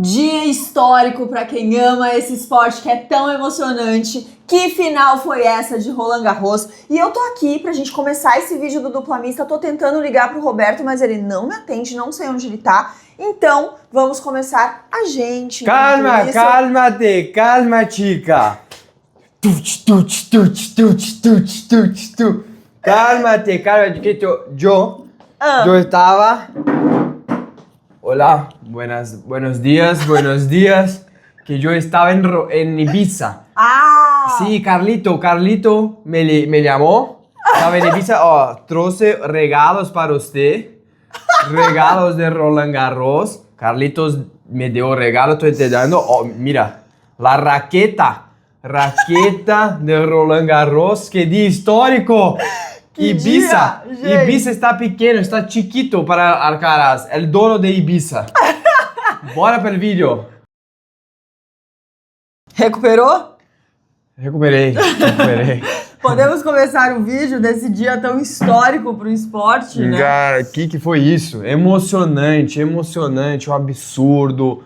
Dia histórico para quem ama esse esporte que é tão emocionante. Que final foi essa de Roland Garros? E eu tô aqui pra gente começar esse vídeo do Dupla Mista. Tô tentando ligar pro Roberto, mas ele não me atende, não sei onde ele tá. Então, vamos começar a gente. Calma, calma, chica. Cálmate, que yo estaba. Hola, buenos días. Que yo estaba en Ibiza. Ah! Sí, Carlito me llamó. Estaba en Ibiza. Oh, trouxe regalos para usted. Regalos de Roland Garros. Carlitos me dio regalo, estoy te dando. Oh, mira, la raqueta de Roland Garros. Que día histórico. Ibiza. Dia, Ibiza está pequeno, está chiquito para Alcaraz. El dono de Ibiza. Bora para o vídeo. Recuperou? Recuperei. Podemos começar o vídeo desse dia tão histórico pro esporte, né? Cara, que foi isso? Emocionante, um absurdo.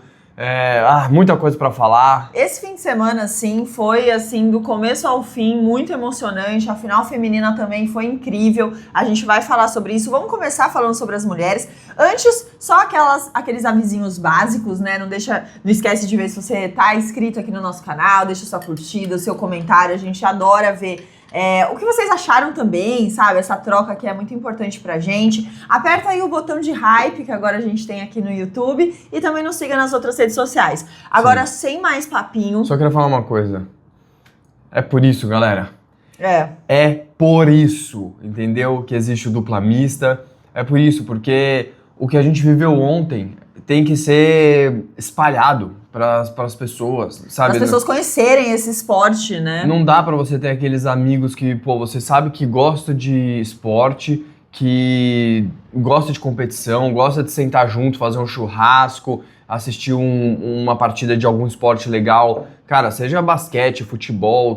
Muita coisa pra falar. Esse fim de semana, assim, foi, assim, do começo ao fim, muito emocionante. A final feminina também foi incrível. A gente vai falar sobre isso. Vamos começar falando sobre as mulheres. Antes, só aqueles avisinhos básicos, né? Não esquece de ver se você tá inscrito aqui no nosso canal, deixa sua curtida, o seu comentário. A gente adora ver o que vocês acharam também, sabe? Essa troca que é muito importante pra gente. Aperta aí o botão de hype que agora a gente tem aqui no YouTube e também nos siga nas outras redes sociais. Agora, sem mais papinho... Só queria falar uma coisa. É por isso, galera. É por isso, entendeu? Que existe o Dupla Mista. É por isso, porque o que a gente viveu ontem tem que ser espalhado para as pessoas, sabe? As pessoas conhecerem esse esporte, né? Não dá para você ter aqueles amigos que, você sabe que gosta de esporte, que gosta de competição, gosta de sentar junto, fazer um churrasco, assistir uma partida de algum esporte legal. Cara, seja basquete, futebol,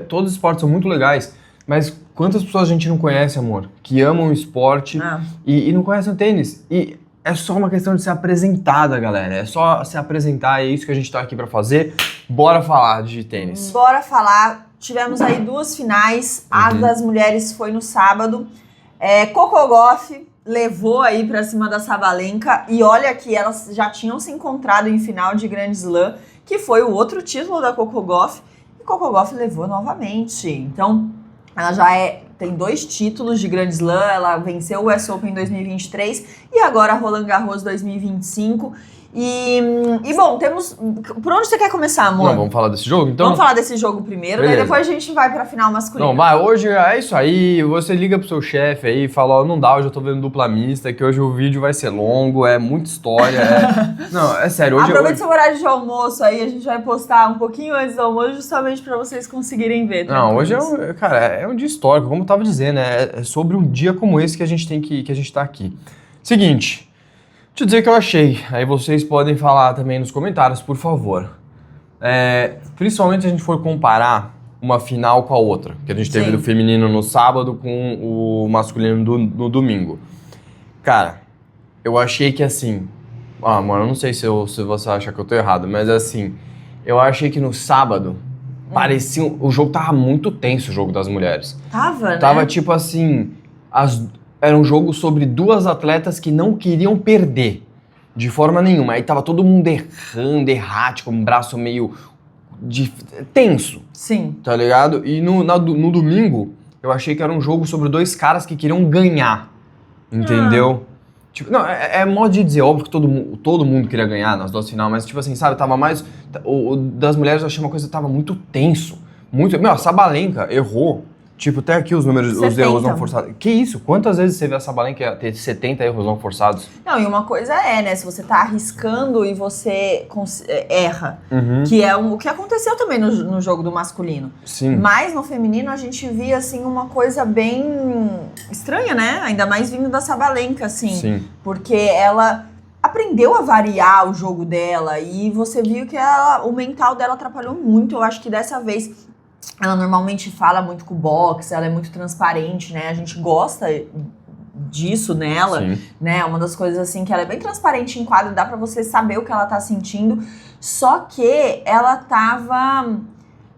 todos os esportes são muito legais, mas quantas pessoas a gente não conhece, amor, que amam o esporte e não conhecem o tênis? E é só uma questão de ser apresentada, galera. É só se apresentar, é isso que a gente tá aqui pra fazer. Bora falar de tênis. Bora falar. Tivemos aí duas finais. A das mulheres foi no sábado. Coco Gauff levou aí pra cima da Sabalenka. E olha que elas já tinham se encontrado em final de Grand Slam, que foi o outro título da Coco Gauff. E Coco Gauff levou novamente. Então, ela já tem 2 títulos de Grand Slam, ela venceu o US Open em 2023 e agora Roland Garros 2025. E bom, temos... Por onde você quer começar, amor? Não, vamos falar desse jogo, então? Vamos falar desse jogo primeiro, Beleza. Daí depois a gente vai pra final masculina. Não, vai, hoje é isso aí, você liga pro seu chefe aí e fala, ó, não dá, hoje eu tô vendo Dupla Mista, que hoje o vídeo vai ser longo, é muita história, Não, é sério, hoje... Aproveita seu horário de almoço aí, a gente vai postar um pouquinho antes do almoço, justamente pra vocês conseguirem ver. Não, hoje é um dia histórico, como eu tava dizendo, é sobre um dia como esse que a gente tá aqui. Seguinte... Deixa eu dizer o que eu achei, aí vocês podem falar também nos comentários, por favor. Principalmente se a gente for comparar uma final com a outra, que a gente teve do feminino no sábado com o masculino no domingo. Cara, eu achei que assim... mano, eu não sei se você acha que eu tô errado, mas assim, eu achei que no sábado parecia... O jogo tava muito tenso, o jogo das mulheres. Né? Tava tipo assim... Era um jogo sobre 2 atletas que não queriam perder, de forma nenhuma. Aí tava todo mundo errático, um braço meio tenso. Sim. Tá ligado? E no domingo, eu achei que era um jogo sobre 2 caras que queriam ganhar, entendeu? Tipo, não, é modo de dizer, óbvio que todo mundo queria ganhar nas 2 finais, mas tipo assim, sabe, tava mais... O das mulheres eu achei uma coisa que tava muito tenso. A Sabalenka errou. Tipo, até aqui os números, 70. Os erros não forçados. Que isso? Quantas vezes você vê a Sabalenka ter 70 erros não forçados? Não, e uma coisa né? Se você tá arriscando e você erra, que é o que aconteceu também no jogo do masculino. Sim. Mas no feminino a gente via, assim, uma coisa bem estranha, né? Ainda mais vindo da Sabalenka, assim. Sim. Porque ela aprendeu a variar o jogo dela e você viu que o mental dela atrapalhou muito. Eu acho que dessa vez... Ela normalmente fala muito com o boxe, ela é muito transparente, né? A gente gosta disso nela, Sim. né? Uma das coisas assim que ela é bem transparente em quadro, dá pra você saber o que ela tá sentindo. Só que ela tava...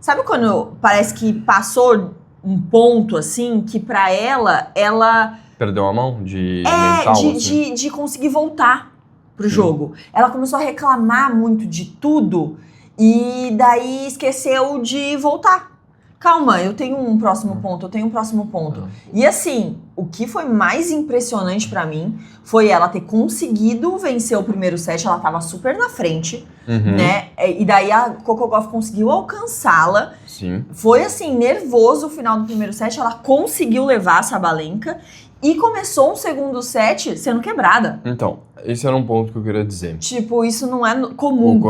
Sabe quando parece que passou um ponto assim, que pra ela Perdeu a mão de mental, assim? de conseguir voltar pro jogo. Ela começou a reclamar muito de tudo e daí esqueceu de voltar. Calma, eu tenho um próximo ponto. E assim, o que foi mais impressionante pra mim foi ela ter conseguido vencer o primeiro set, ela tava super na frente, né? E daí a Coco Gauff conseguiu alcançá-la. Sim. Foi assim, nervoso o final do primeiro set, ela conseguiu levar a Sabalenka e começou um segundo set sendo quebrada. Então, esse era um ponto que eu queria dizer. Tipo, isso não é comum.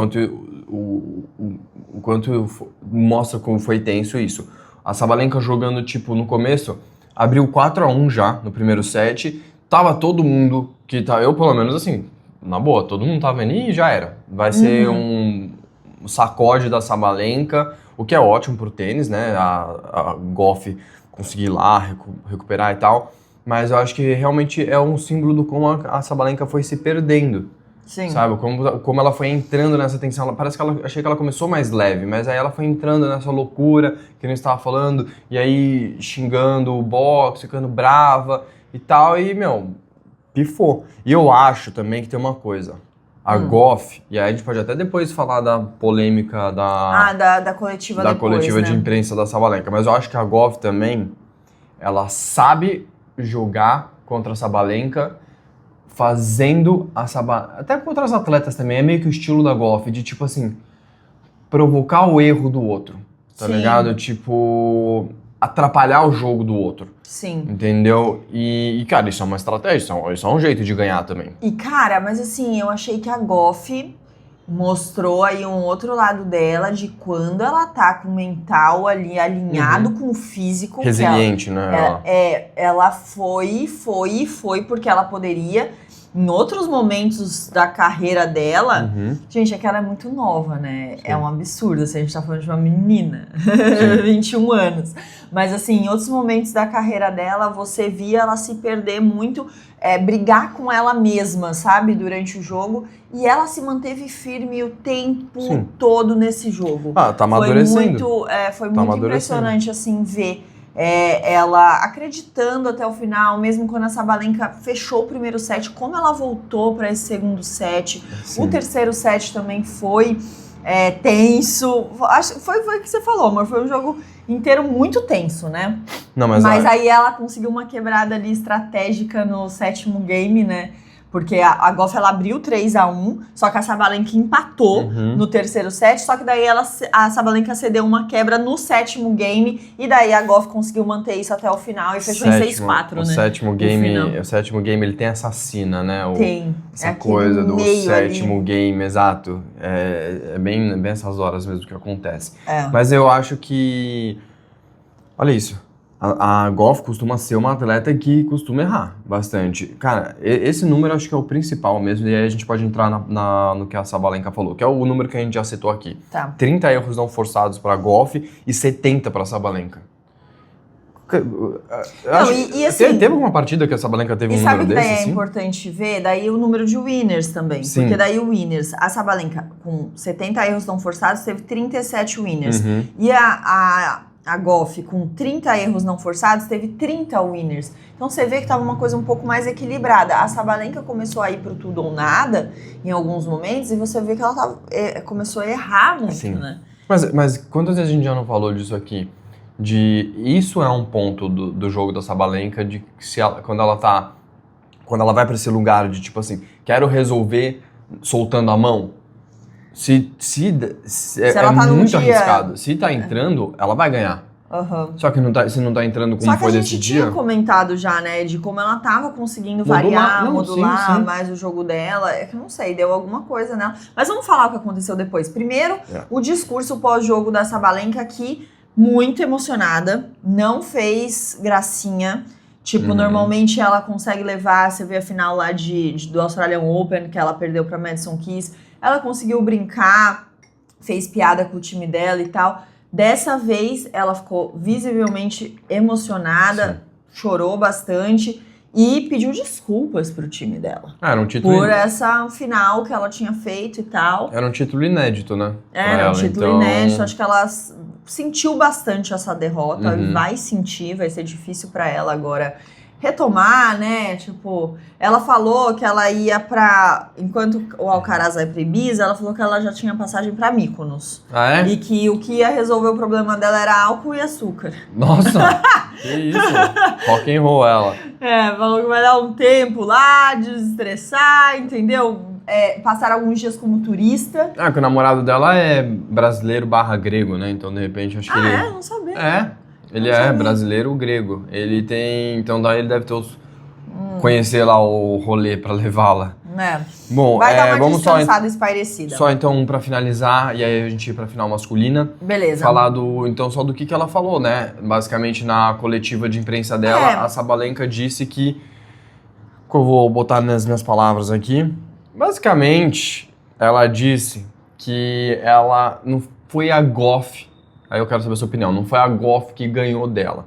O quanto mostra como foi tenso isso. A Sabalenka jogando, tipo, no começo, abriu 4-1 já no primeiro set. Tava todo mundo que tá... Eu, pelo menos, assim, na boa, todo mundo tava vendo e já era. Vai ser um sacode da Sabalenka, o que é ótimo pro tênis, né? A Gauff conseguir ir lá, recuperar e tal. Mas eu acho que realmente é um símbolo do como a Sabalenka foi se perdendo. Sim. Sabe? Como ela foi entrando nessa tensão. Parece que achei que ela começou mais leve, mas aí ela foi entrando nessa loucura que a gente estava falando, e aí xingando o boxe, ficando brava e tal, e, pifou. E eu acho também que tem uma coisa. A Gauff, e aí a gente pode até depois falar da polêmica da coletiva da depois, coletiva né? de imprensa da Sabalenka, mas eu acho que a Gauff também, ela sabe jogar contra a Sabalenka, fazendo a Sabalenka, até contra as atletas também, é meio que o estilo da Gauff, de tipo assim, provocar o erro do outro, tá ligado? Tipo, atrapalhar o jogo do outro. Sim. Entendeu? E cara, isso é uma estratégia, isso é um jeito de ganhar também. E cara, mas assim, eu achei que a Gauff mostrou aí um outro lado dela, de quando ela tá com o mental ali alinhado com o físico. Resiliente, né? Ela foi porque ela poderia, em outros momentos da carreira dela. Gente, é que ela é muito nova, né? Sim. É um absurdo, assim, a gente tá falando de uma menina, 21 anos. Mas assim, em outros momentos da carreira dela, você via ela se perder muito, brigar com ela mesma, sabe? Durante o jogo. E ela se manteve firme o tempo todo nesse jogo. Tá amadurecendo. Foi muito impressionante, assim, ver ela acreditando até o final, mesmo quando a Sabalenka fechou o primeiro set, como ela voltou para esse segundo set. Sim. O terceiro set também foi tenso. Foi o que você falou, amor. Foi um jogo inteiro muito tenso, né? Não, mas aí ela conseguiu uma quebrada ali estratégica no sétimo game, né? Porque a Gauff, ela abriu 3-1, só que a Sabalenka empatou no terceiro set, só que daí a Sabalenka cedeu uma quebra no sétimo game, e daí a Gauff conseguiu manter isso até o final e fechou em 6-4, né? O sétimo game, ele tem essa sina, né? Tem. Essa coisa do sétimo game, exato. É bem essas horas mesmo que acontece. Mas eu acho que... Olha isso. A Gauff costuma ser uma atleta que costuma errar bastante. Cara, esse número acho que é o principal mesmo, e aí a gente pode entrar no que a Sabalenka falou, que é o número que a gente já citou aqui. Tá. 30 erros não forçados para a Gauff e 70 para a Sabalenka. Assim, teve alguma partida que a Sabalenka teve um número desse? E sabe que daí é importante ver? Daí o número de winners também. Sim. Porque daí o winners, a Sabalenka com 70 erros não forçados teve 37 winners. E a Gauff, com 30 erros não forçados, teve 30 winners. Então você vê que estava uma coisa um pouco mais equilibrada. A Sabalenka começou a ir pro tudo ou nada em alguns momentos, e você vê que ela começou a errar muito, Sim. né? Mas quantas vezes a gente já não falou disso aqui? Isso é um ponto do jogo da Sabalenka, de que quando ela vai para esse lugar de tipo assim, quero resolver soltando a mão. Se ela tá muito arriscado. Se tá entrando, ela vai ganhar. Só que se não tá entrando como foi desse dia... Só que a gente tinha comentado já, né, de como ela tava conseguindo modular sim. mais o jogo dela. É que eu não sei, deu alguma coisa nela. Mas vamos falar o que aconteceu depois. Primeiro, o discurso pós-jogo da Sabalenka aqui, muito emocionada, não fez gracinha. Tipo, normalmente ela consegue levar, você vê a final lá do Australian Open, que ela perdeu pra Madison Keys. Ela conseguiu brincar, fez piada com o time dela e tal. Dessa vez, ela ficou visivelmente emocionada, chorou bastante. e pediu desculpas pro time dela. Era um título Por essa final que ela tinha feito e tal. Era um título inédito, né? Era um título inédito. Acho que ela sentiu bastante essa derrota. Vai sentir, vai ser difícil pra ela agora retomar, né? Tipo, ela falou que ela ia pra... Enquanto o Alcaraz vai pra Ibiza, ela falou que ela já tinha passagem pra Mykonos. Ah, é? E que o que ia resolver o problema dela era álcool e açúcar. Nossa, que isso? Rock and roll ela. Falou que vai dar um tempo lá, desestressar, entendeu? Passar alguns dias como turista. Que o namorado dela é brasileiro / grego, né? Então, de repente, acho que ele... Não sabia. Ele é brasileiro grego. Ele tem... Então, daí ele deve ter conhecer lá o rolê pra levá-la. Bom, vai dar uma vamos descansada espairecida. Só então pra finalizar, e aí a gente ir pra final masculina. Beleza. Falar só do que ela falou, né? Basicamente, na coletiva de imprensa dela, a Sabalenka disse que eu vou botar nas minhas palavras aqui. Basicamente, ela disse que ela não foi a Gauff, aí eu quero saber a sua opinião, não foi a Gauff que ganhou dela.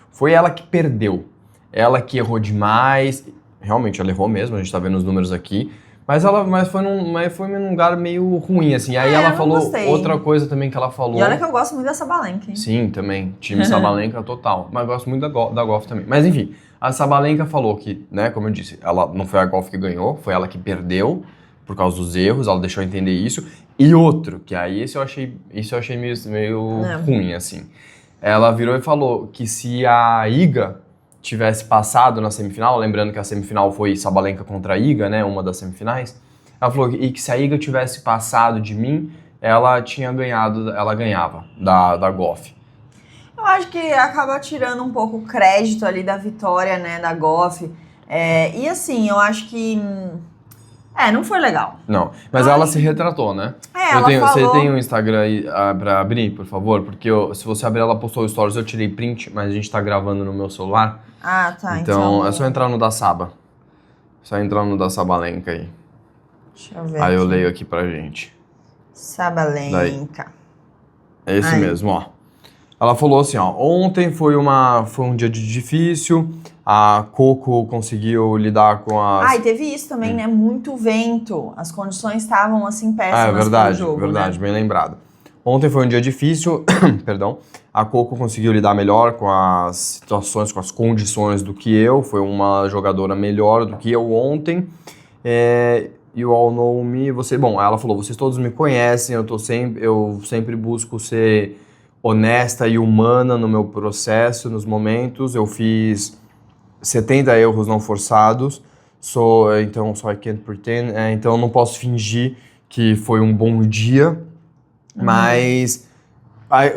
Foi ela que perdeu. Ela que errou demais. Realmente, ela errou mesmo, a gente tá vendo os números aqui. Mas foi num lugar meio ruim, assim. Aí ela falou outra coisa também que ela falou. E olha que eu gosto muito da Sabalenka, hein? Sim, também. Time Sabalenka total. Mas eu gosto muito da Gauff também. Mas enfim, a Sabalenka falou que, né, como eu disse, ela não foi a Gauff que ganhou, foi ela que perdeu por causa dos erros, ela deixou entender isso. E outro, que aí isso eu achei meio ruim, assim. Ela virou e falou que se a Iga tivesse passado na semifinal, lembrando que a semifinal foi Sabalenka contra a Iga, né, uma das semifinais, ela falou que se a Iga tivesse passado de mim, ela ganhava da Gauff. Eu acho que acaba tirando um pouco o crédito ali da vitória, né, da Gauff. E assim, eu acho que... não foi legal. Não, mas ela se retratou, né? Ela falou... Você tem um Instagram aí pra abrir, por favor? Porque se você abrir, ela postou stories, eu tirei print, mas a gente tá gravando no meu celular. Tá. Então é só entrar no da Saba. Só entrar no da Sabalenka aí. Deixa eu ver Aí aqui. eu leio aqui pra gente. Sabalenka. É esse mesmo, ó. Ela falou assim, ó. Ontem foi um dia difícil. A Coco conseguiu lidar com as... E teve isso também, né? Muito vento. As condições estavam, assim, péssimas pro jogo, verdade, né? bem lembrado. Ontem foi um dia difícil, perdão. A Coco conseguiu lidar melhor com as situações, com as condições do que eu. Foi uma jogadora melhor do que eu ontem. You all know me. Ela falou, vocês todos me conhecem, eu sempre busco ser honesta e humana no meu processo, nos momentos. Eu fiz 70 erros não forçados, então I can't pretend, então eu não posso fingir que foi um bom dia, mas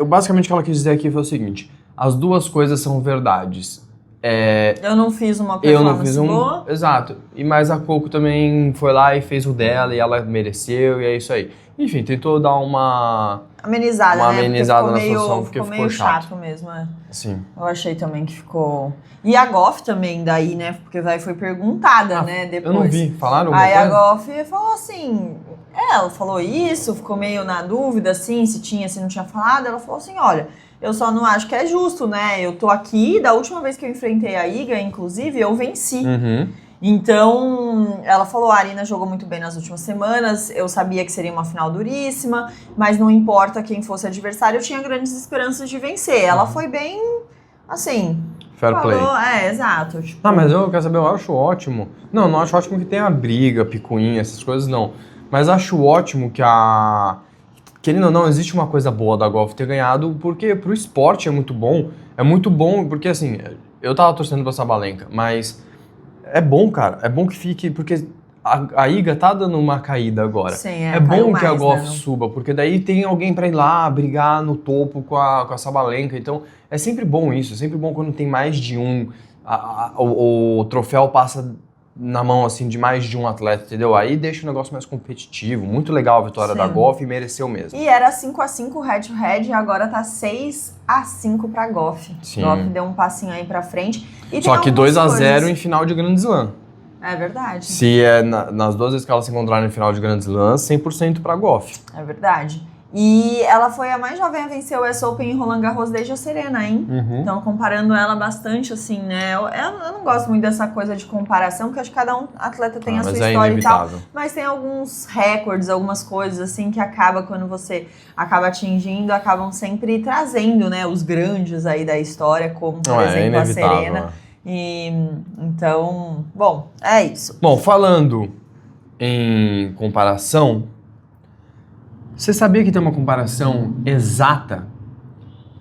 basicamente o que ela quis dizer aqui foi o seguinte, as duas coisas são verdades. Eu não fiz uma performance boa. Exato, mas a Coco também foi lá e fez o dela e ela mereceu e é isso aí. Enfim, tentou dar uma amenizada, uma né? amenizada na situação, porque ficou meio chato mesmo, Sim. Eu achei também que ficou... E a Gauff também daí, né? Porque foi perguntada, né? Depois. Eu não vi, falaram Aí alguma a coisa? Gauff falou assim... Ela falou isso, ficou meio na dúvida, assim, se não tinha falado. Ela falou assim, olha, eu só não acho que é justo, né? Eu tô aqui, da última vez que eu enfrentei a Iga, inclusive, eu venci. Então, ela falou, a Aryna jogou muito bem nas últimas semanas, eu sabia que seria uma final duríssima, mas não importa quem fosse adversário, eu tinha grandes esperanças de vencer. Ela foi bem, assim... Fair play. Exato. Tipo... mas eu quero saber, eu acho ótimo. Não acho ótimo que tenha briga, picuinha, essas coisas, não. Mas acho ótimo que querendo ou não, existe uma coisa boa da Gauff ter ganhado, porque pro esporte é muito bom. É muito bom, porque assim, eu tava torcendo pra Sabalenka, mas é bom, cara. É bom que fique, porque a Iga tá dando uma caída agora. Sim, é bom que a Gauff né? suba, porque daí tem alguém pra ir lá brigar no topo com a Sabalenka. Então, é sempre bom isso. É sempre bom quando tem mais de um. O troféu passa na mão, assim, de mais de um atleta, entendeu? Aí deixa o negócio mais competitivo. Muito legal a vitória da Gauff e mereceu mesmo. E era 5-5 head-to-head e agora tá 6-5 pra Gauff. Sim. Gauff deu um passinho aí pra frente. E só que 2-0 em final de Grand Slam. É verdade. Se nas duas vezes que elas se encontraram em final de Grand Slam, 100% pra Gauff. É verdade. E ela foi a mais jovem a vencer o US Open em Roland Garros desde a Serena, hein? Então, comparando ela bastante, assim, né? Eu não gosto muito dessa coisa de comparação, porque acho que cada atleta tem a sua história e tal. Mas tem alguns recordes, algumas coisas, assim, que acaba, quando você acaba atingindo, acabam sempre trazendo, né? Os grandes aí da história, como, por exemplo, a Serena. Então, bom, é isso. Bom, falando em comparação... Você sabia que tem uma comparação exata?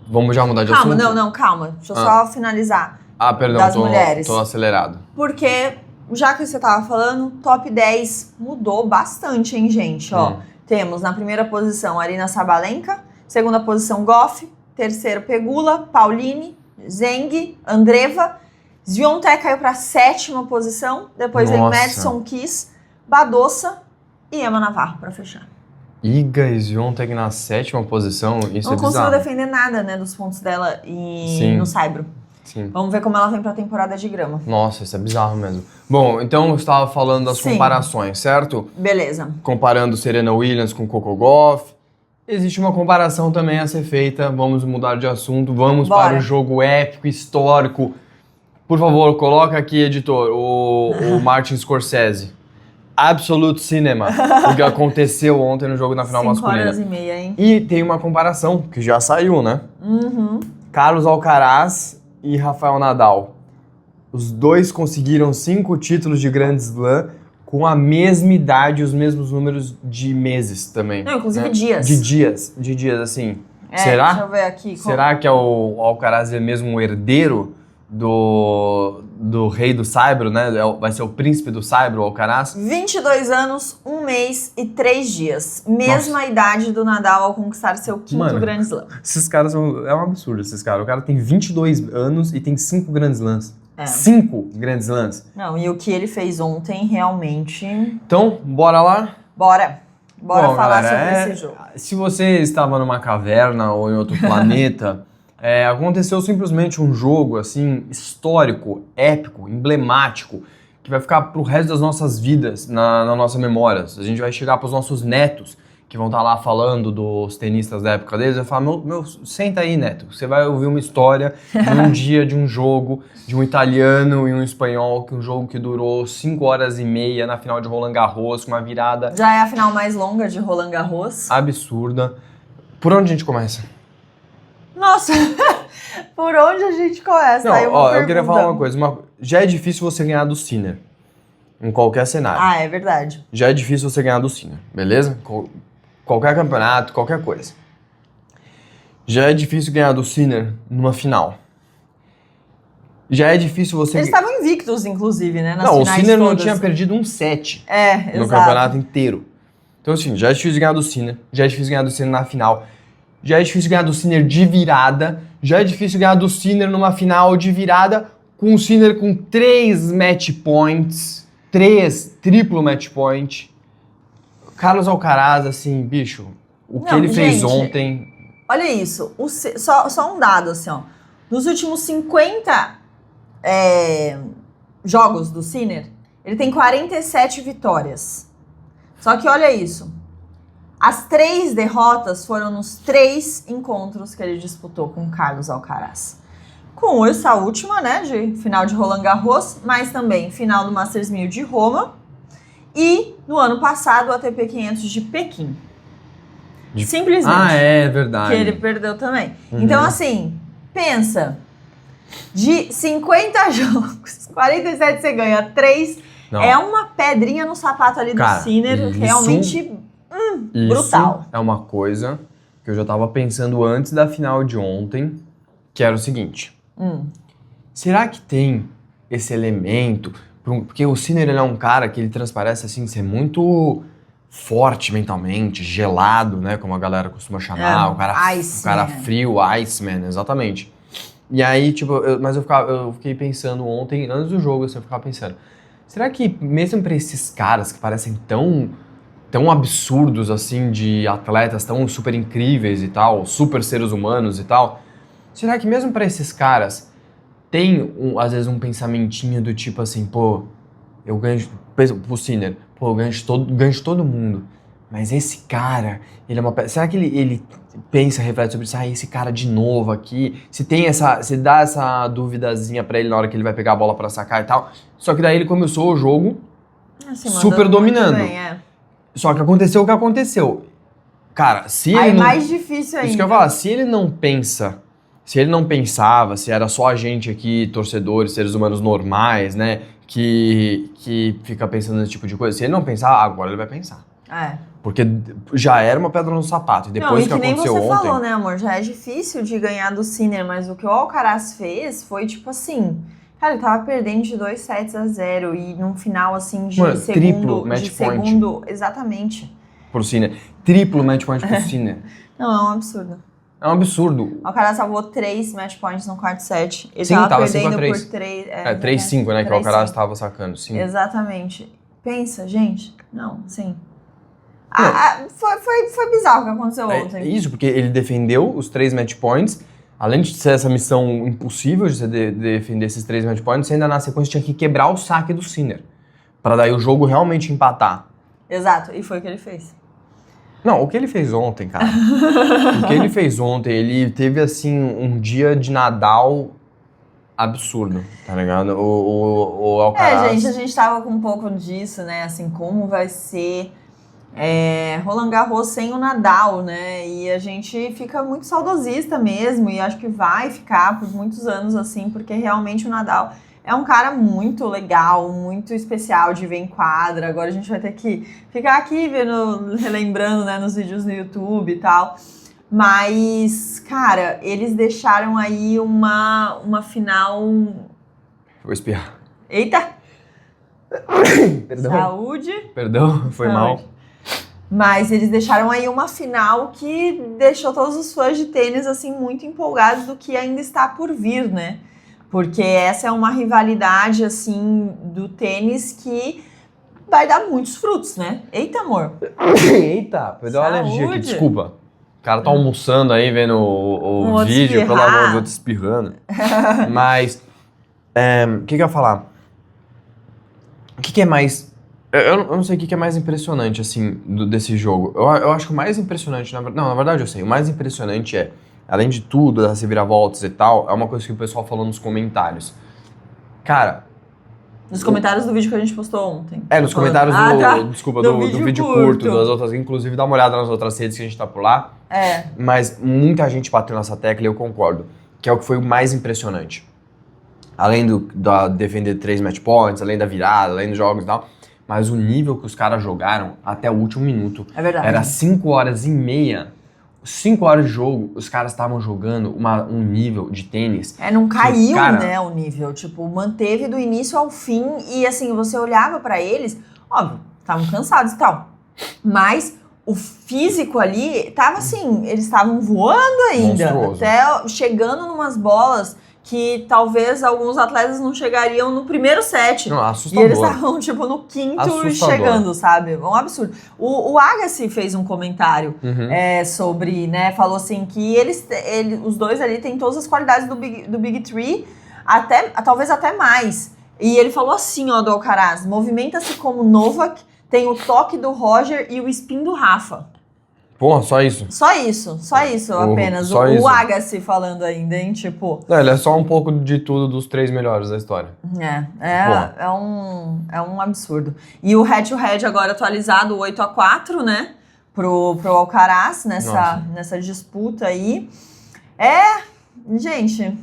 Vamos já mudar de assunto? Calma. Deixa eu só finalizar. Perdão, das mulheres. Tô acelerado. Porque, já que você tava falando, top 10 mudou bastante, hein, gente? Ó, temos na primeira posição Aryna Sabalenka, segunda posição Gauff, terceiro Pegula, Pauline, Zeng, Andreeva, Swiatek caiu pra sétima posição, depois vem Madison Keys, Badosa e Emma Navarro pra fechar. Iga Swiatek na sétima posição, isso é bizarro. Não conseguiu defender nada, né, dos pontos dela no Saibro. Sim. Vamos ver como ela vem pra temporada de grama. Nossa, isso é bizarro mesmo. Bom, então eu estava falando das comparações, certo? Beleza. Comparando Serena Williams com Coco Gauff. Existe uma comparação também a ser feita, vamos mudar de assunto, vamos para o jogo épico, histórico. Por favor, coloca aqui, editor, o Martin Scorsese. Absolute Cinema, o que aconteceu ontem no jogo na final masculina. 5 horas e meia, hein? E tem uma comparação, que já saiu, né? Carlos Alcaraz e Rafael Nadal. Os dois conseguiram 5 títulos de Grand Slam com a mesma idade, os mesmos números de meses também. Não, inclusive dias. De dias, assim. Será? Deixa eu ver aqui. Será que o Alcaraz é mesmo um herdeiro do rei do Saibro, né? Vai ser o príncipe do Saibro, o Alcaraz. 22 anos, 1 mês e 3 dias. Mesma idade do Nadal ao conquistar seu quinto Grand Slam. Esses caras são... É um absurdo, esses caras. O cara tem 22 anos e tem 5 Grand Slams. 5 Grand Slams. Não, e o que ele fez ontem, realmente... Então, bora lá? Bora Bom, falar galera, sobre esse jogo. Se você estava numa caverna ou em outro planeta... aconteceu simplesmente um jogo assim histórico, épico, emblemático, que vai ficar pro resto das nossas vidas na nossa memória. A gente vai chegar pros nossos netos, que vão estar lá falando dos tenistas da época deles, vai falar, meu, senta aí, neto, você vai ouvir uma história de um dia, de um jogo, de um italiano e um espanhol, que um jogo que durou 5 horas e meia na final de Roland Garros, com uma virada... Já é a final mais longa de Roland Garros. Absurda. Por onde a gente começa? Nossa, por onde a gente começa? Não, aí eu queria falar uma coisa. Já é difícil você ganhar do Sinner, em qualquer cenário. É verdade. Já é difícil você ganhar do Sinner, beleza? Qualquer campeonato, qualquer coisa. Já é difícil ganhar do Sinner numa final. Já é difícil você... Eles estavam invictos, inclusive, né? Não, o Sinner não tinha perdido um set no campeonato inteiro. Então, assim, já é difícil ganhar do Sinner. Já é difícil ganhar do Sinner na final. Já é difícil ganhar do Sinner de virada. Já é difícil ganhar do Sinner numa final de virada com o Sinner com 3 match points. 3 triplo match point. Carlos Alcaraz, assim, bicho, o que ele fez ontem... Olha isso, só um dado, assim, ó. Nos últimos 50 jogos do Sinner, ele tem 47 vitórias. Só que olha isso. As 3 derrotas foram nos 3 encontros que ele disputou com Carlos Alcaraz. Com essa última, né, de final de Roland Garros, mas também final do Masters 1000 de Roma e, no ano passado, o ATP 500 de Pequim. Simplesmente. É verdade. Que ele perdeu também. Então, assim, pensa, de 50 jogos, 47 você ganha 3, é uma pedrinha no sapato ali do Sinner, realmente... brutal. Isso é uma coisa que eu já tava pensando antes da final de ontem, que era o seguinte. Será que tem esse elemento? Porque o Sinner, ele é um cara que ele transparece assim, ser muito forte mentalmente, gelado, né? Como a galera costuma chamar. O cara frio, Iceman, exatamente. E aí, tipo, eu fiquei pensando ontem, antes do jogo, assim, eu ficava pensando, será que mesmo pra esses caras que parecem tão absurdos, assim, de atletas tão super incríveis e tal, super seres humanos e tal, será que mesmo pra esses caras tem, às vezes, um pensamentinho do tipo assim, pô, eu ganho, pro Sinner, pô, eu ganho de todo mundo, mas esse cara, ele é uma pedra. Será que ele pensa, reflete sobre isso? Ah, esse cara de novo aqui. Se dá essa duvidazinha pra ele na hora que ele vai pegar a bola pra sacar e tal. Só que daí ele começou o jogo Assim, super mandando dominando. muito bem, Só que aconteceu o que aconteceu. Cara, se Aí ele não... mais difícil ainda. Isso que eu ia falar, se ele não pensava, se era só a gente aqui, torcedores, seres humanos normais, né, que fica pensando nesse tipo de coisa, se ele não pensar, agora ele vai pensar. Porque já era uma pedra no sapato, e depois que aconteceu ontem... nem você falou, né, amor, já é difícil de ganhar do Sinner, mas o que o Alcaraz fez foi, tipo assim... Cara, ele tava perdendo de 2-0 e num final, assim, de Mano, segundo... triplo match point. Exatamente. Pro Sinner. Triplo match point pro Sinner. Não, é um absurdo. É um absurdo. O Alcaraz salvou 3 match points no quarto set. Ele Sim, tava perdendo 5-3. por 3. 3-5, né? Que o Alcaraz tava sacando. Sim. Exatamente. Pensa, gente. Não, sim. Foi bizarro o que aconteceu ontem. É isso, porque ele defendeu os 3 match points. Além de ser essa missão impossível de você defender esses 3 match points, você ainda na sequência tinha que quebrar o saque do Sinner. Pra daí o jogo realmente empatar. Exato, e foi o que ele fez. Não, o que ele fez ontem, cara? O que ele fez ontem, ele teve, assim, um dia de Nadal absurdo, tá ligado? O Alcaraz... gente, a gente tava com um pouco disso, né? Assim, como vai ser Roland Garros sem o Nadal, né? E a gente fica muito saudosista mesmo, e acho que vai ficar por muitos anos assim, porque realmente o Nadal... É um cara muito legal, muito especial de ver em quadra. Agora a gente vai ter que ficar aqui relembrando, né, nos vídeos no YouTube e tal. Mas, cara, eles deixaram aí uma final... Vou espirrar. Eita! Perdão. Saúde. Perdão, foi Saúde. mal. Mas eles deixaram aí uma final que deixou todos os fãs de tênis, assim, muito empolgados do que ainda está por vir, né? Porque essa é uma rivalidade, assim, do tênis que vai dar muitos frutos, né? Eita, amor. Eita, perdeu uma alergia aqui, desculpa. O cara tá almoçando aí, vendo o vídeo, pelo amor de Deus, espirrando. Mas, o que eu ia falar? O que é mais... Eu não sei o que é mais impressionante, assim, desse jogo. Eu acho que o mais impressionante... na verdade eu sei. O mais impressionante é... Além de tudo, das reviravoltas e tal, é uma coisa que o pessoal falou nos comentários. Cara... Nos comentários do vídeo que a gente postou ontem. Nos comentários do vídeo curto, das outras, inclusive dá uma olhada nas outras redes que a gente tá por lá. Mas muita gente bateu nessa tecla e eu concordo. Que é o que foi o mais impressionante. Além da defender 3 match points, além da virada, além dos jogos e tal. Mas o nível que os caras jogaram até o último minuto. É verdade. Era 5h30. 5 horas de jogo, os caras estavam jogando um nível de tênis. Não caiu, né, o nível. Tipo, manteve do início ao fim e, assim, você olhava pra eles, óbvio, estavam cansados e tal. Mas o físico ali tava assim, eles estavam voando ainda. Monstruoso. Até chegando numas bolas que talvez alguns atletas não chegariam no primeiro set. Não, assustador. E eles estavam, tipo, no quinto chegando, sabe? Um absurdo. O Agassi fez um comentário sobre, né? Falou assim que os dois ali têm todas as qualidades do Big Three, talvez até mais. E ele falou assim, ó, do Alcaraz: movimenta-se como Novak, tem o toque do Roger e o spin do Rafa. Porra, só isso? Só isso apenas. O Agassi falando ainda, hein? Tipo... Ele é só um pouco de tudo dos 3 melhores da história. É um absurdo. E o head-to-head agora atualizado, 8-4, né? Pro Alcaraz nessa disputa aí. Gente,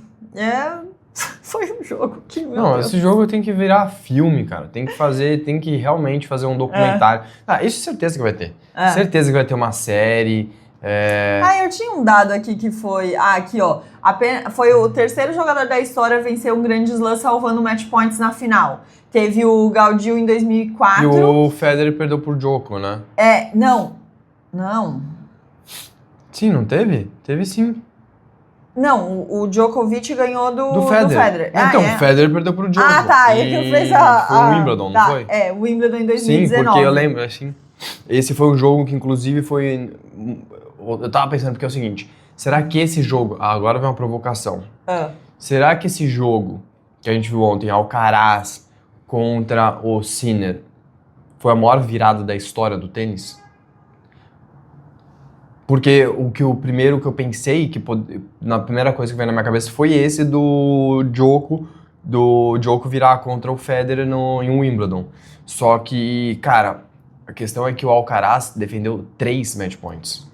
foi um jogo que, meu Deus. Esse jogo tem que virar filme, cara. Tem que realmente fazer um documentário. Isso certeza que vai ter. Certeza que vai ter uma série. Eu tinha um dado aqui que foi... aqui, ó. Foi o terceiro jogador da história a vencer um grande slam salvando match points na final. Teve o Gaudio em 2004. E o Federer perdeu por Djoko, né? Não. Sim, não teve? Teve sim. Não, o Djokovic ganhou do Federer. O Federer perdeu pro Djoko. Ele fez foi o Wimbledon, não foi? O Wimbledon em 2019. Sim, porque eu lembro, assim... Esse foi um jogo que, inclusive, foi... Eu tava pensando, porque é o seguinte... Será que esse jogo... agora vem uma provocação. Será que esse jogo que a gente viu ontem, Alcaraz contra o Sinner, foi a maior virada da história do tênis? Porque o primeiro que eu pensei, na primeira coisa que veio na minha cabeça foi esse do Djoko virar contra o Federer em Wimbledon. Só que, cara, a questão é que o Alcaraz defendeu 3 match points.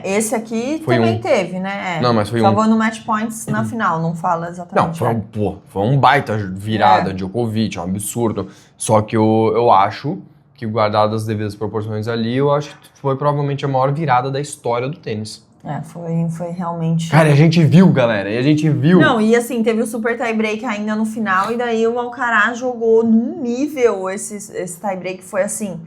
Esse aqui Foi também um. teve, né? Não, mas foi Salvou no match points na final, não fala exatamente. Não, foi um baita virada, Djokovic, um absurdo. Só que eu acho que, guardado as devidas proporções ali, eu acho que foi provavelmente a maior virada da história do tênis. Foi realmente... Cara, e a gente viu, galera, Não, e assim, teve o super tie-break ainda no final, e daí o Alcaraz jogou num nível, esse tie-break foi assim...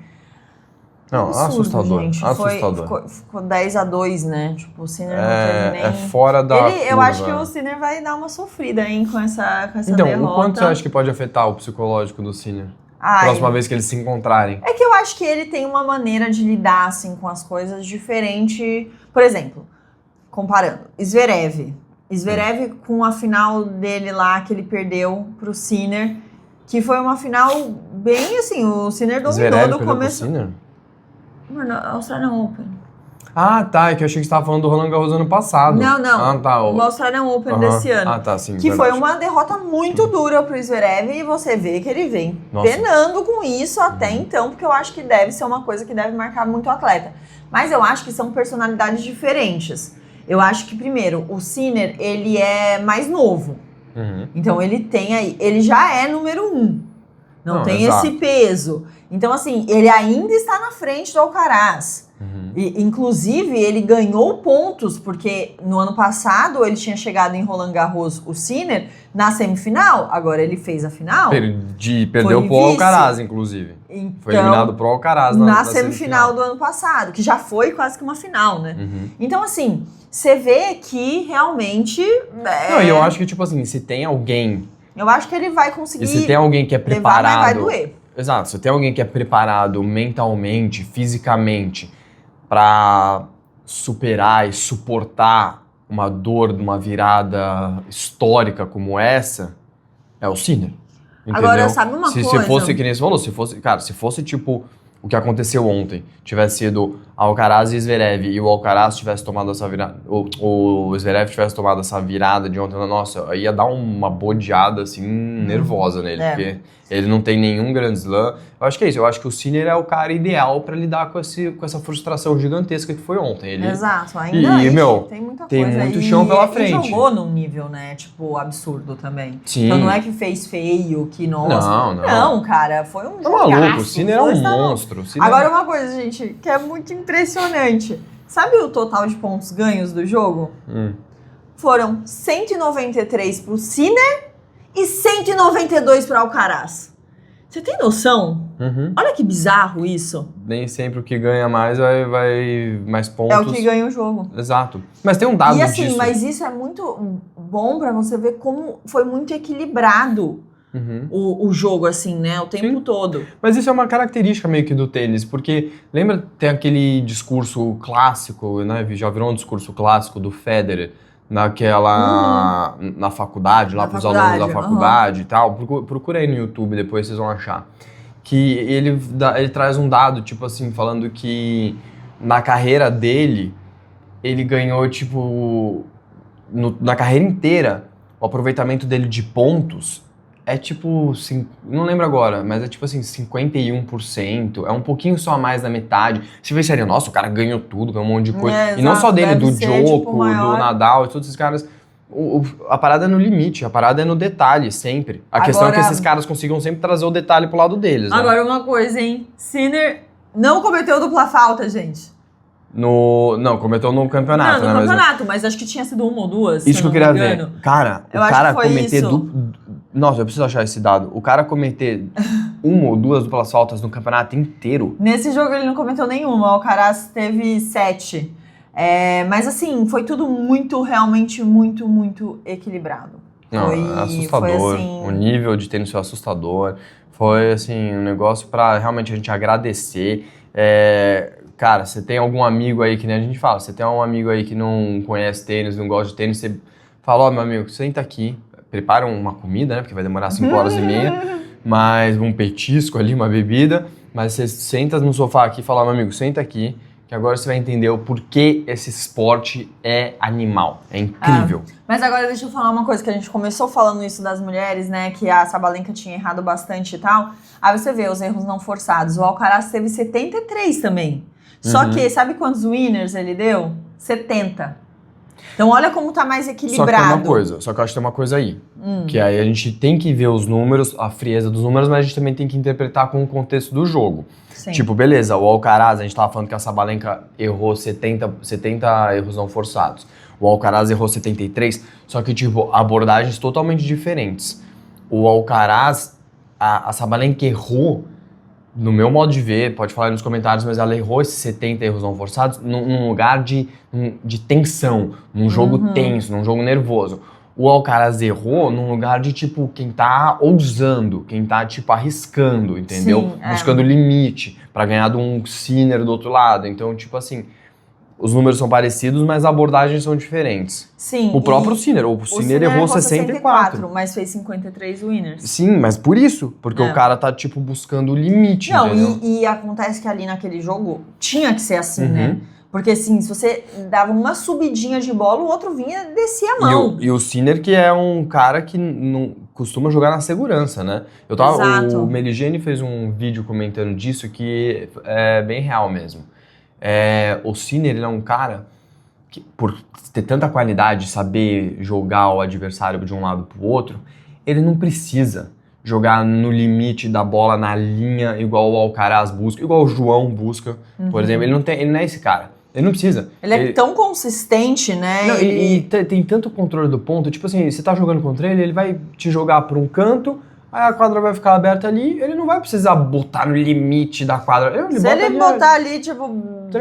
Não, absurdo, assustador, gente. assustador. Ficou 10-2, né? Tipo, o Sinner não teve nem... É fora da Eu acho que o Sinner vai dar uma sofrida, hein, com essa então, derrota. Então, o quanto você acha que pode afetar o psicológico do Sinner? Ai, Próxima vez que eles se encontrarem. É que eu acho que ele tem uma maneira de lidar, assim, com as coisas diferente. Por exemplo, comparando, Zverev com a final dele lá, que ele perdeu pro Sinner, que foi uma final bem assim, o Sinner dominou Zverev do perdeu começo... pro Sinner? Mano, Australian Open. Ah, tá, é que eu achei que você estava falando do Roland Garros ano passado. Não. Ah, tá. O Australian Open desse ano. Ah, tá, sim. Que verdade. foi uma derrota muito dura pro Zverev e você vê que ele vem Nossa. penando com isso até então, porque eu acho que deve ser uma coisa que deve marcar muito o atleta. Mas eu acho que são personalidades diferentes. Eu acho que, primeiro, o Sinner, ele é mais novo. Então ele já é número 1. Não tem exato. esse peso. Então, assim, ele ainda está na frente do Alcaraz. E, inclusive, ele ganhou pontos, porque no ano passado ele tinha chegado em Roland Garros, o Sinner, na semifinal. Agora ele fez a final. Perdeu pro Alcaraz, inclusive. Então, foi eliminado pro Alcaraz na semifinal do ano passado, que já foi quase que uma final, né? Então, assim, você vê que realmente... Não, e eu acho que, tipo assim, se tem alguém... Eu acho que ele vai conseguir... E se tem alguém que é preparado... Levar, mas vai doer. Exato, se tem alguém que é preparado mentalmente, fisicamente, pra superar e suportar uma dor de uma virada histórica como essa, é o Sinner. Entendeu? Agora, sabe uma coisa? Se fosse, que nem você falou, se fosse tipo o que aconteceu ontem, tivesse sido Alcaraz e Zverev, e o Alcaraz tivesse tomado essa virada, o Zverev tivesse tomado essa virada de ontem, nossa, ia dar uma bodeada, assim, nervosa nele, porque ele não tem nenhum Grand Slam. Eu acho que é isso, eu acho que o Sinner é o cara ideal pra lidar com essa frustração gigantesca que foi ontem. Exato, ainda tem muita tem coisa. muito chão pela frente. E jogou num nível, né, tipo, absurdo também. Sim. Então não é que fez feio, que nossa. Não, cara, foi um Tá jogaço. maluco, o Sinner é um monstro. Agora uma coisa, gente, que é muito impressionante. Sabe o total de pontos ganhos do jogo? Foram 193 pro Sinner e 192 pro Alcaraz. Você tem noção? Olha que bizarro isso. Nem sempre o que ganha mais vai mais pontos. É o que ganha o jogo. Exato. Mas tem um dado disso. E assim, disso. mas isso é muito bom pra você ver como foi muito equilibrado o jogo, assim, né? O tempo todo. Mas isso é uma característica meio que do tênis, porque lembra, tem aquele discurso clássico, né? Já virou um discurso clássico do Federer, na faculdade, lá pros alunos da faculdade e tal. Procura aí no YouTube, depois vocês vão achar. Que ele traz um dado, tipo assim, falando que na carreira dele, ele ganhou, tipo, na carreira inteira, o aproveitamento dele de pontos é tipo, não lembro agora, mas é tipo assim, 51%, é um pouquinho só a mais da metade. Você pensaria, nossa, o cara ganhou tudo, ganhou um monte de coisa. E não só dele, do Djoko, do Nadal, e todos esses caras. A parada é no limite, a parada é no detalhe, sempre. Questão é que esses caras consigam sempre trazer o detalhe pro lado deles, né? Agora uma coisa, hein? Sinner não cometeu dupla falta, gente. Não, cometeu no campeonato, né? No campeonato, mas acho que tinha sido uma ou duas. Isso que eu queria ver. Cara, o cara cometer Nossa, eu preciso achar esse dado. O cara cometer uma ou duas duplas faltas no campeonato inteiro. Nesse jogo ele não cometeu nenhuma, o Alcaraz teve 7. Mas assim, foi tudo realmente muito equilibrado. Não, assustador. Foi, assim... O nível de tênis foi assustador. Foi assim, um negócio pra realmente a gente agradecer. Cara, você tem algum amigo aí, que nem a gente fala, você tem um amigo aí que não conhece tênis, não gosta de tênis, você fala, meu amigo, senta aqui, prepara uma comida, né, porque vai demorar 5 horas e meia, mas um petisco ali, uma bebida, mas você senta no sofá aqui e fala, meu amigo, senta aqui, que que agora você vai entender o porquê esse esporte é animal. É incrível. Mas agora deixa eu falar uma coisa, que a gente começou falando isso das mulheres, né? Que a Sabalenka tinha errado bastante e tal. Aí você vê os erros não forçados. O Alcaraz teve 73 também. Só que, sabe quantos winners ele deu? 70. Então olha como tá mais equilibrado. Só que eu acho que tem uma coisa aí. Que aí a gente tem que ver os números, a frieza dos números, mas a gente também tem que interpretar com o contexto do jogo. Sim. Tipo, beleza, o Alcaraz, a gente tava falando que a Sabalenka errou 70 erros não forçados. O Alcaraz errou 73, só que, tipo, abordagens totalmente diferentes. O Alcaraz, a Sabalenka errou, no meu modo de ver, pode falar aí nos comentários, mas ela errou esses 70 erros não forçados num lugar de tensão, num jogo tenso, num jogo nervoso. O Alcaraz errou num lugar de, tipo, quem tá ousando, quem tá, tipo, arriscando, entendeu? Sim, Buscando limite pra ganhar de um Sinner do outro lado. Então, tipo assim, os números são parecidos, mas as abordagens são diferentes. Sim. O próprio Sinner, o Sinner errou 64. Mas fez 53 winners. Sim, mas por isso, porque o cara tá, tipo, buscando o limite, entendeu? E acontece que ali naquele jogo tinha que ser assim, né? Porque assim, se você dava uma subidinha de bola, o outro vinha e descia a mão. E o Sinner, que é um cara que não costuma jogar na segurança, né? Exato. O Meligeni fez um vídeo comentando disso que é bem real mesmo. O Sinner, ele é um cara que, por ter tanta qualidade, saber jogar o adversário de um lado pro outro, ele não precisa jogar no limite da bola, na linha, igual o Alcaraz busca, igual o João busca, por exemplo. Ele não é esse cara. Ele não precisa. Ele é tão consistente, né? Não, e tem tanto controle do ponto, tipo assim, você tá jogando contra ele, ele vai te jogar por um canto, aí a quadra vai ficar aberta ali, ele não vai precisar botar no limite da quadra. Se ele botar ali, tipo,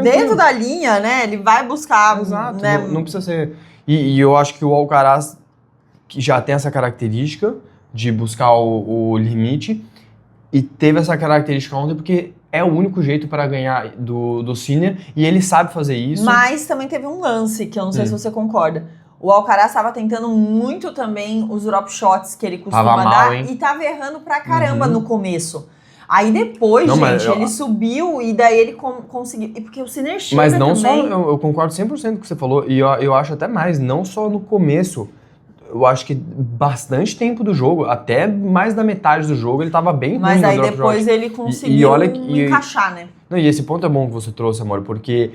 dentro da linha, né, ele vai buscar. Exato, né? não precisa ser... E eu acho que o Alcaraz, que já tem essa característica de buscar o limite, e teve essa característica ontem porque é o único jeito para ganhar do Sinner, e ele sabe fazer isso. Mas também teve um lance, que eu não sei se você concorda. O Alcaraz estava tentando muito também os drop shots que ele costuma dar, e tava errando pra caramba no começo. Aí depois, ele subiu e daí ele conseguiu... Porque o Sinner chega Mas não também... só... Eu concordo 100% com o que você falou, e eu acho até mais, não só no começo. Eu acho que bastante tempo do jogo, até mais da metade do jogo, ele tava bem ruim. Mas aí depois ele conseguiu encaixar, né? Não, e esse ponto é bom que você trouxe, amor, porque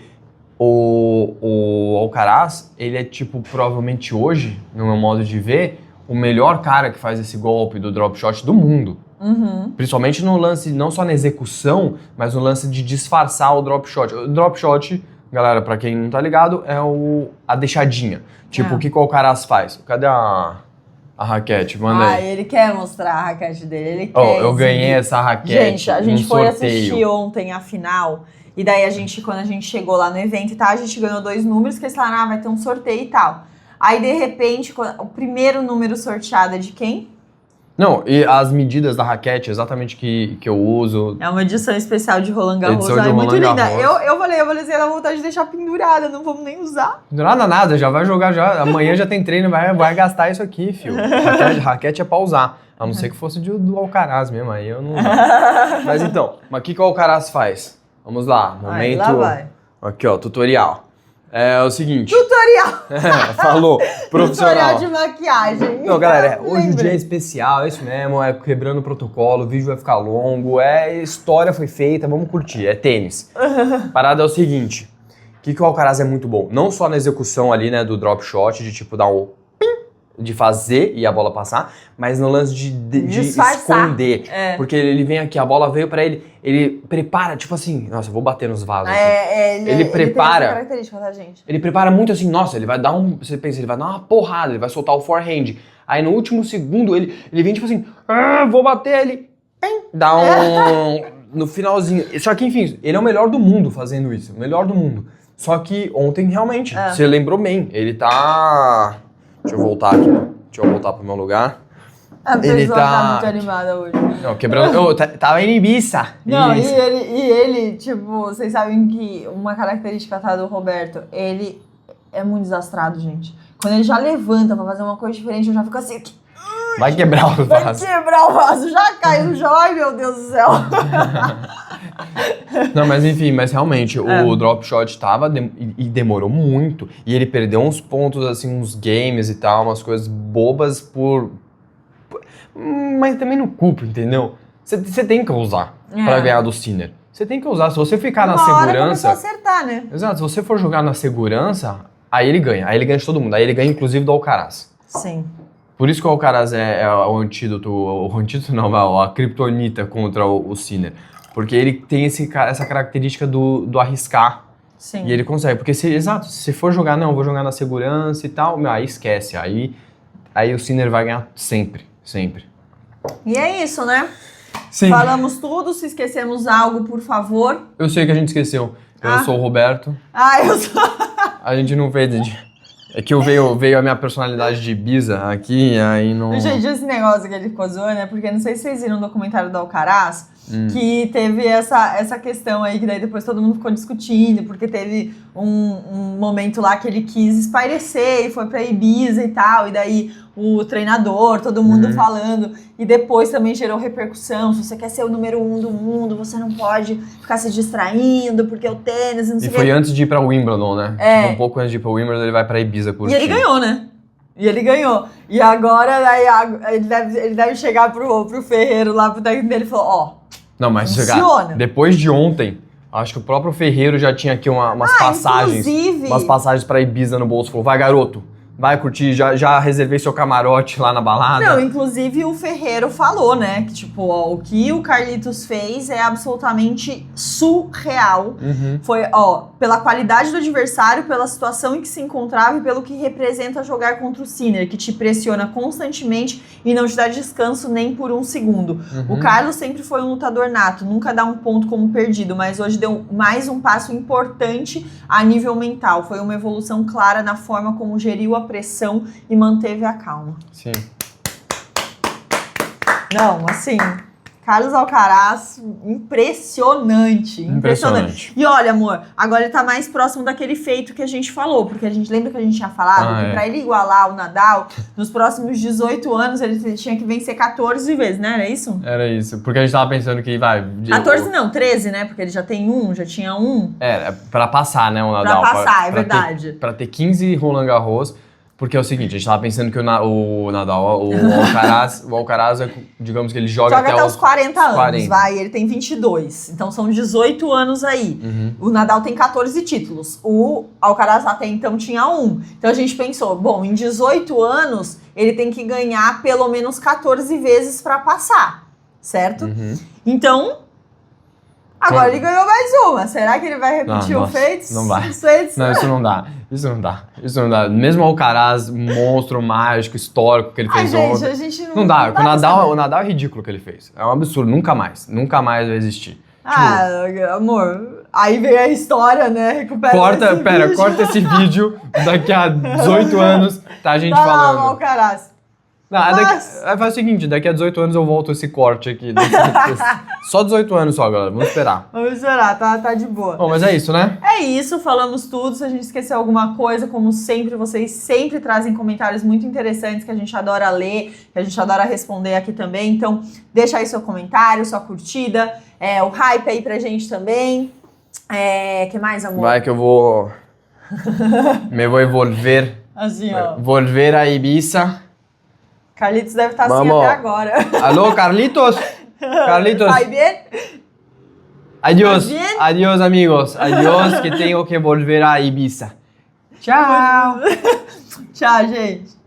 o Alcaraz, ele é tipo, provavelmente hoje, no meu modo de ver, o melhor cara que faz esse golpe do drop shot do mundo. Principalmente no lance, não só na execução, mas no lance de disfarçar o drop shot. O drop shot, galera, pra quem não tá ligado, é a deixadinha. Tipo, o que o Alcaraz faz? Cadê a raquete? Manda aí. Ele quer mostrar a raquete dele, ele quer. Eu ganhei essa raquete. Gente, a gente foi assistir ontem a final, e daí quando a gente chegou lá no evento e tal, a gente ganhou 2 números, que eles falaram, vai ter um sorteio e tal. Aí, de repente, o primeiro número sorteado é de quem? Não, e as medidas da raquete, exatamente que eu uso. É uma edição especial de Roland Garros, é muito linda. Eu falei assim, dá vontade de deixar pendurada, não vamos nem usar. Pendurada nada, já vai jogar já. Amanhã já tem treino, vai gastar isso aqui, fio. Raquete é pra usar. A não ser que fosse do Alcaraz mesmo, aí eu não uso. Mas então, o que o Alcaraz faz? Vamos lá, momento... Lá vai. Aqui, ó, tutorial. É o seguinte... Tutorial! Falou, profissional. Tutorial de maquiagem. Não, galera, hoje o dia é especial, é isso mesmo, é quebrando o protocolo, o vídeo vai ficar longo, história foi feita, vamos curtir, é tênis. Parada é o seguinte, o que o Alcaraz é muito bom? Não só na execução ali, né, do drop shot, de tipo dar um pim, de fazer e a bola passar, mas no lance de esconder. Porque ele vem aqui, a bola veio pra ele, ele prepara, tipo assim, nossa, eu vou bater nos vasos. Ele prepara. Ele tem essa característica, tá, gente? Ele prepara muito assim, nossa, ele vai dar você pensa, ele vai dar uma porrada, ele vai soltar o forehand. Aí no último segundo ele vem tipo assim, vou bater, ele dá no finalzinho. Só que enfim, ele é o melhor do mundo fazendo isso, o melhor do mundo. Só que ontem realmente, você lembrou bem, ele tá... Deixa eu voltar aqui, deixa eu voltar pro meu lugar. A pessoa tá muito animada hoje. Não, quebrando... Tava em Ibiza. Não, e ele, tipo, vocês sabem que uma característica do Roberto, ele é muito desastrado, gente. Quando ele já levanta pra fazer uma coisa diferente, eu já fico assim... Vai quebrar o Vai vaso. quebrar o vaso, já caiu no chão. Ai, meu Deus do céu. Não, mas enfim, mas realmente, o drop shot e demorou muito. E ele perdeu uns pontos, assim, uns games e tal, umas coisas bobas mas também no culpa, entendeu? Você tem que usar pra ganhar do Sinner. Você tem que usar. Se você ficar na segurança... Uma hora começou a acertar, né? Exato, se você for jogar na segurança, aí ele ganha. Aí ele ganha de todo mundo. Aí ele ganha, inclusive, do Alcaraz. Sim. Por isso que o Alcaraz é o antídoto... O antídoto não, a criptonita contra o Sinner. Porque ele tem essa característica do arriscar. Sim. E ele consegue. Porque, se você for jogar, não, vou jogar na segurança e tal, aí esquece. Aí o Sinner vai ganhar sempre. Sempre. E é isso, né? Sim. Falamos tudo. Se esquecemos algo, por favor. Eu sei que a gente esqueceu. Eu sou o Roberto. Eu sou... A gente não fez... É que veio a minha personalidade de Ibiza aqui, aí não... Gente, esse negócio que ele ficou zoando, né? Porque não sei se vocês viram o documentário do Alcaraz, que teve essa questão aí, que daí depois todo mundo ficou discutindo, porque teve um momento lá que ele quis espairecer e foi pra Ibiza e tal, e daí o treinador, todo mundo falando, e depois também gerou repercussão. Se você quer ser o número 1 do mundo, você não pode ficar se distraindo, porque o tênis, não sei o que. E foi antes de ir pra Wimbledon, né? É. Tipo, um pouco antes de ir pra Wimbledon, ele vai pra Ibiza curtir. E ele ganhou, né? E agora daí, ele deve chegar pro Ferreiro lá, pro técnico dele, e falou, ó... Não, mas funciona. Depois de ontem, acho que o próprio Ferreiro já tinha aqui umas passagens. Inclusive... Umas passagens pra Ibiza no bolso. Falou, vai garoto, vai curtir, já reservei seu camarote lá na balada. Não, inclusive o Ferreiro falou, né, que tipo, ó, o que o Carlitos fez é absolutamente surreal. Foi, ó, pela qualidade do adversário, pela situação em que se encontrava e pelo que representa jogar contra o Sinner, que te pressiona constantemente e não te dá descanso nem por um segundo. O Carlos sempre foi um lutador nato, nunca dá um ponto como perdido, mas hoje deu mais um passo importante a nível mental. Foi uma evolução clara na forma como geriu a pressão e manteve a calma. Sim. Não, assim, Carlos Alcaraz, impressionante. E olha, amor, agora ele tá mais próximo daquele feito que a gente falou, porque a gente lembra que a gente tinha falado que pra ele igualar o Nadal, nos próximos 18 anos ele tinha que vencer 14 vezes, né? Era isso? Era isso, porque a gente tava pensando que 14 não, 13, né? Porque ele já tinha um. Pra passar, né, o Nadal. Pra passar, é verdade. Pra ter 15 Roland Garros. Porque é o seguinte, a gente tava pensando que o Nadal, o Alcaraz, digamos que ele joga até os 40 anos, 40. Ele tem 22, então são 18 anos aí. O Nadal tem 14 títulos, o Alcaraz até então tinha 1. Então a gente pensou, bom, em 18 anos ele tem que ganhar pelo menos 14 vezes pra passar, certo? Então... Agora ele ganhou mais uma. Será que ele vai repetir o feito? Não vai. Não, isso não dá. Isso não dá. Mesmo o Alcaraz, monstro mágico, histórico que ele fez ontem. A gente não dá. O Nadal é ridículo que ele fez. É um absurdo. Nunca mais vai existir. Amor, aí vem a história, né? Corta esse vídeo. Daqui a 18 anos tá a gente falando. Lá, o Alcaraz. Faz o seguinte, daqui a 18 anos eu volto esse corte aqui. Só 18 anos só, galera. Vamos esperar. Tá de boa. Bom, mas é isso, né? É isso, falamos tudo. Se a gente esqueceu alguma coisa, como sempre, vocês sempre trazem comentários muito interessantes que a gente adora ler, que a gente adora responder aqui também. Então, deixa aí seu comentário, sua curtida, o hype aí pra gente também. Que mais, amor? Vai que eu vou... Me vou envolver. Assim, ó. Volver a Ibiza. Carlitos deve estar assim até agora. Alô, Carlitos? Vai bem? Adiós, amigos. Adiós, que tenho que volver a Ibiza. Tchau. Tchau, gente.